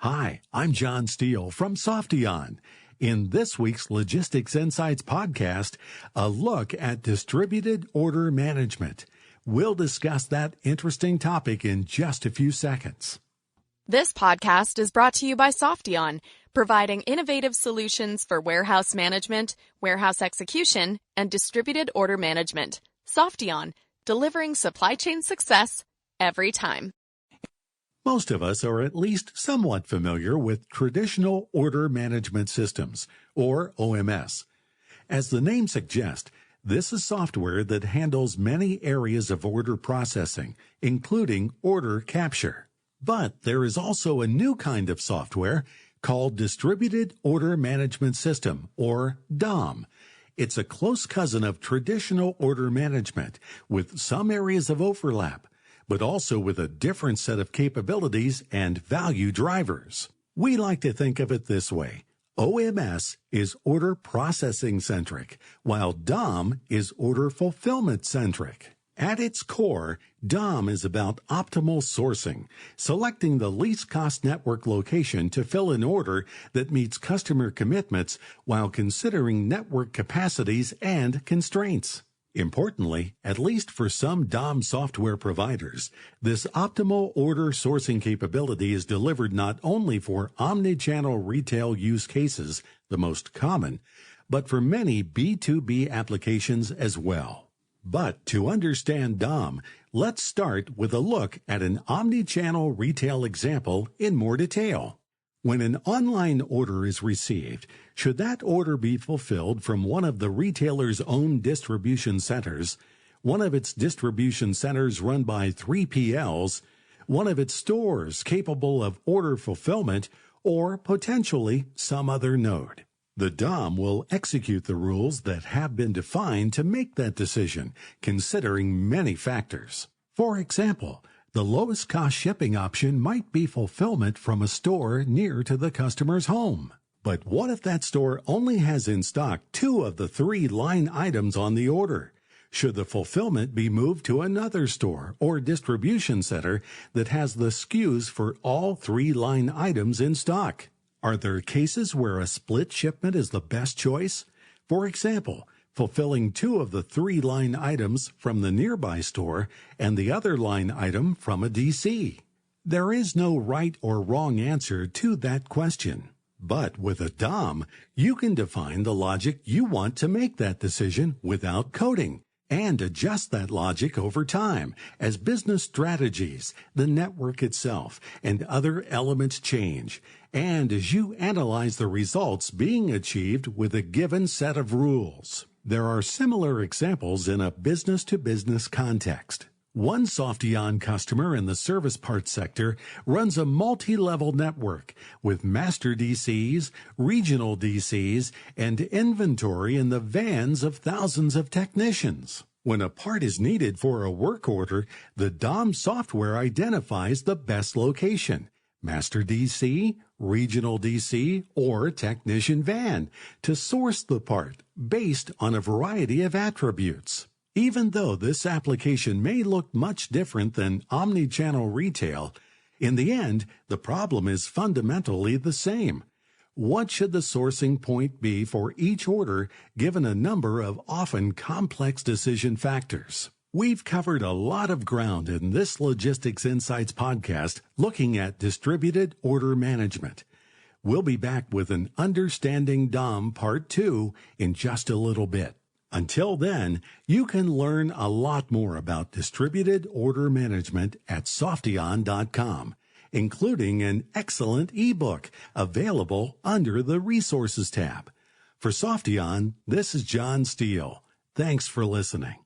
Hi, I'm John Steele from Softion. In this week's Logistics Insights podcast, a look at distributed order management. We'll discuss that interesting topic in just a few seconds. This podcast is brought to you by Softion, providing innovative solutions for warehouse management, warehouse execution, and distributed order management. Softion, delivering supply chain success every time. Most of us are at least somewhat familiar with traditional order management systems, or OMS. As the name suggests, this is software that handles many areas of order processing, including order capture. But there is also a new kind of software called Distributed Order Management System, or DOM. It's a close cousin of traditional order management, with some areas of overlap, but also with a different set of capabilities and value drivers. We like to think of it this way. OMS is order processing centric, while DOM is order fulfillment centric. At its core, DOM is about optimal sourcing, selecting the least cost network location to fill an order that meets customer commitments while considering network capacities and constraints. Importantly, at least for some DOM software providers, this optimal order sourcing capability is delivered not only for omnichannel retail use cases, the most common, but for many B2B applications as well. But to understand DOM, let's start with a look at an omnichannel retail example in more detail. When an online order is received, should that order be fulfilled from one of the retailer's own distribution centers, one of its distribution centers run by 3PLs, one of its stores capable of order fulfillment, or potentially some other node? The DOM will execute the rules that have been defined to make that decision, considering many factors. For example, the lowest cost shipping option might be fulfillment from a store near to the customer's home. But what if that store only has in stock 2 of the 3 line items on the order? Should the fulfillment be moved to another store or distribution center that has the SKUs for all 3 line items in stock? Are there cases where a split shipment is the best choice? For example, fulfilling 2 of the 3 line items from the nearby store and the other line item from a DC. There is no right or wrong answer to that question. But with a DOM, you can define the logic you want to make that decision without coding, and adjust that logic over time as business strategies, the network itself, and other elements change, and as you analyze the results being achieved with a given set of rules. There are similar examples in a business-to-business context. One Softion customer in the service parts sector runs a multi-level network with master DCs, regional DCs, and inventory in the vans of thousands of technicians. When a part is needed for a work order, the DOM software identifies the best location, master DC, regional DC, or technician van, to source the part based on a variety of attributes. Even though this application may look much different than omnichannel retail, in the end, the problem is fundamentally the same. What should the sourcing point be for each order given a number of often complex decision factors? We've covered a lot of ground in this Logistics Insights podcast looking at distributed order management. We'll be back with an Understanding DOM Part 2 in just a little bit. Until then, you can learn a lot more about distributed order management at Softion.com, including an excellent ebook available under the Resources tab. For Softion, this is John Steele. Thanks for listening.